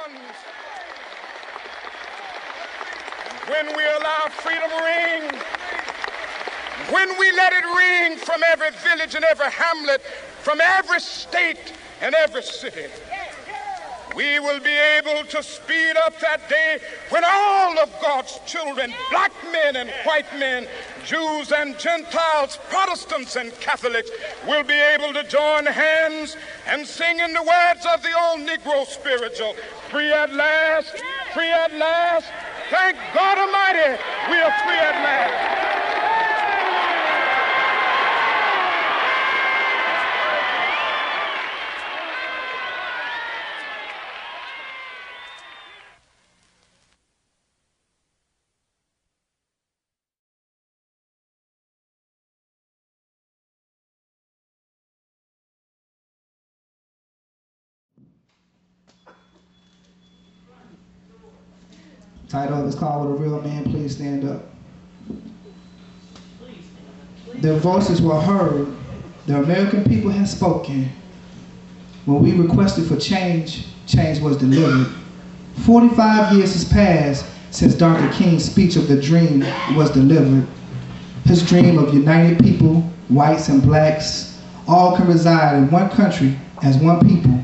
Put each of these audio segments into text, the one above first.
ones. When we allow freedom ring, when we let it ring from every village and every hamlet, from every state and every city, we will be able to speed up that day when all of God's children, black men and white men, Jews and Gentiles, Protestants and Catholics, will be able to join hands and sing in the words of the old Negro spiritual, free at last, free at last. Thank God Almighty, we are free at last. Title is called "Would a Real Man Please Stand Up?" Their voices were heard. The American people had spoken. When we requested for change, change was delivered. 45 years has passed since Dr. King's speech of the dream was delivered. His dream of united people, whites and blacks, all can reside in one country as one people.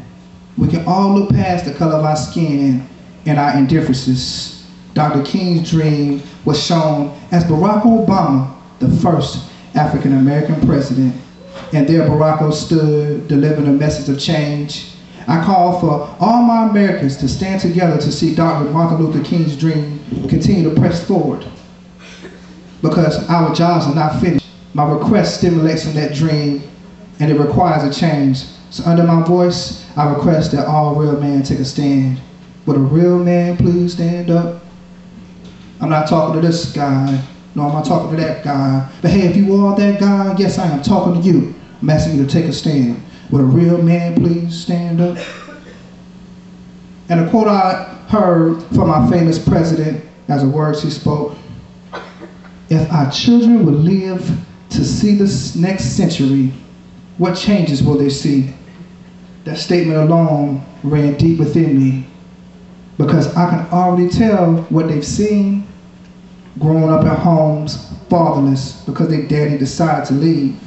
We can all look past the color of our skin and our indifferences. Dr. King's dream was shown as Barack Obama, the first African-American president. And there Barack stood, delivering a message of change. I call for all my Americans to stand together to see Dr. Martin Luther King's dream continue to press forward. Because our jobs are not finished. My request stimulates from that dream, and it requires a change. So under my voice, I request that all real men take a stand. Would a real man please stand up? I'm not talking to this guy. No, I'm not talking to that guy. But hey, if you are that guy, yes, I am talking to you. I'm asking you to take a stand. Would a real man please stand up? And a quote I heard from our famous president as a word she spoke: if our children would live to see this next century, what changes will they see? That statement alone ran deep within me, because I can already tell what they've seen growing up in homes fatherless because their daddy decided to leave.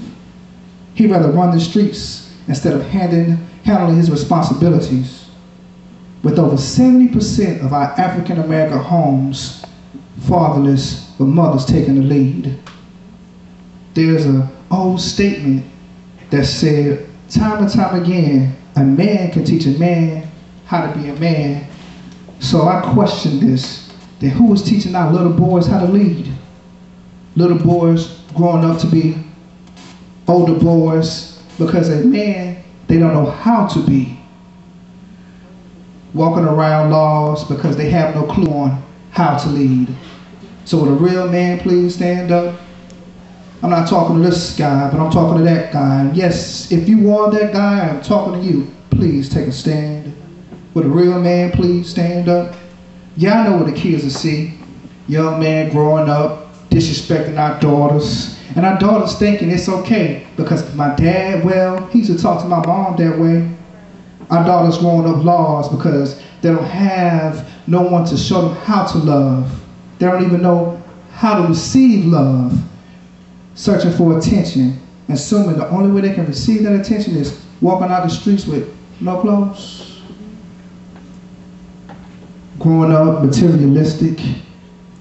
He'd rather run the streets instead of handling his responsibilities. With over 70% of our African American homes fatherless, with mothers taking the lead. There's an old statement that said, time and time again, a man can teach a man how to be a man. So I question this, that who is teaching our little boys how to lead? Little boys growing up to be older boys, because a man, they don't know how to be. Walking around laws because they have no clue on how to lead. So would a real man please stand up? I'm not talking to this guy, but I'm talking to that guy. And yes, if you are that guy, I'm talking to you. Please take a stand. Would a real man please stand up? Yeah, I know what the kids will see. Young man growing up, disrespecting our daughters. And our daughters thinking it's okay because my dad, well, he used to talk to my mom that way. Our daughters growing up lost because they don't have no one to show them how to love. They don't even know how to receive love. Searching for attention, assuming the only way they can receive that attention is walking out the streets with no clothes. Growing up materialistic,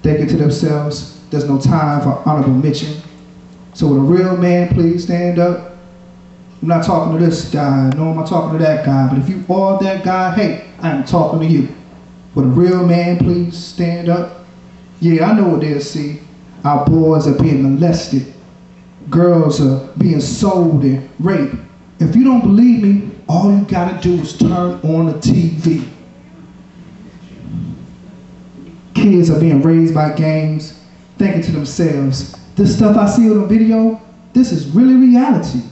thinking to themselves, there's no time for honorable mention. So would a real man please stand up? I'm not talking to this guy, no, I'm not talking to that guy, but if you are that guy, hey, I am talking to you. Would a real man please stand up? Yeah, I know what they'll see. Our boys are being molested. Girls are being sold and raped. If you don't believe me, all you gotta do is turn on the TV. Kids are being raised by gangs, thinking to themselves, this stuff I see on the video, this is really reality.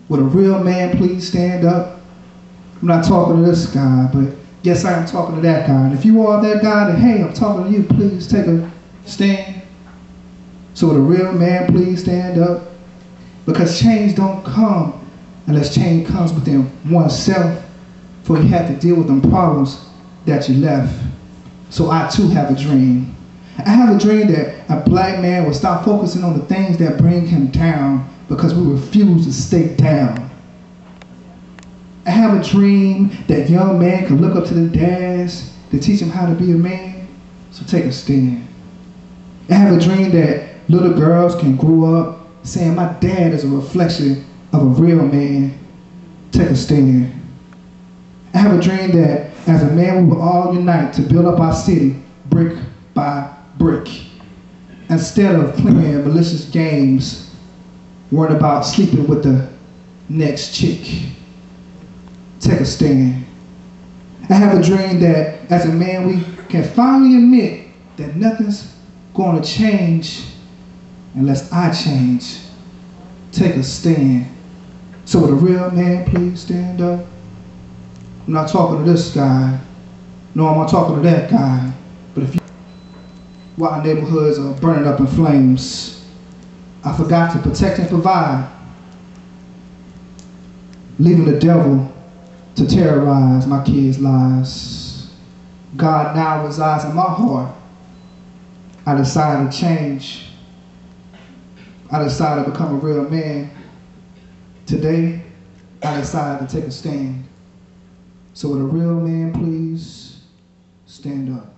Would a real man please stand up? I'm not talking to this guy, but yes, I am talking to that guy. And if you are that guy, then hey, I'm talking to you. Please take a stand. So would a real man please stand up? Because change don't come unless change comes within oneself, for you have to deal with them problems that you left. So I too have a dream. I have a dream that a black man will stop focusing on the things that bring him down because we refuse to stay down. I have a dream that young men can look up to their dads to teach them how to be a man. So take a stand. I have a dream that little girls can grow up saying my dad is a reflection of a real man. Take a stand. I have a dream that as a man we will all unite to build up our city brick by brick. Instead of playing malicious games, worried about sleeping with the next chick. Take a stand. I have a dream that as a man we can finally admit that nothing's going to change unless I change. Take a stand. So would a real man please stand up? I'm not talking to this guy. No, I'm not talking to that guy. But if you, while our neighborhoods are burning up in flames, I forgot to protect and provide, leaving the devil to terrorize my kids' lives. God now resides in my heart. I decided to change. I decided to become a real man. Today, I decided to take a stand. So would a real man please stand up?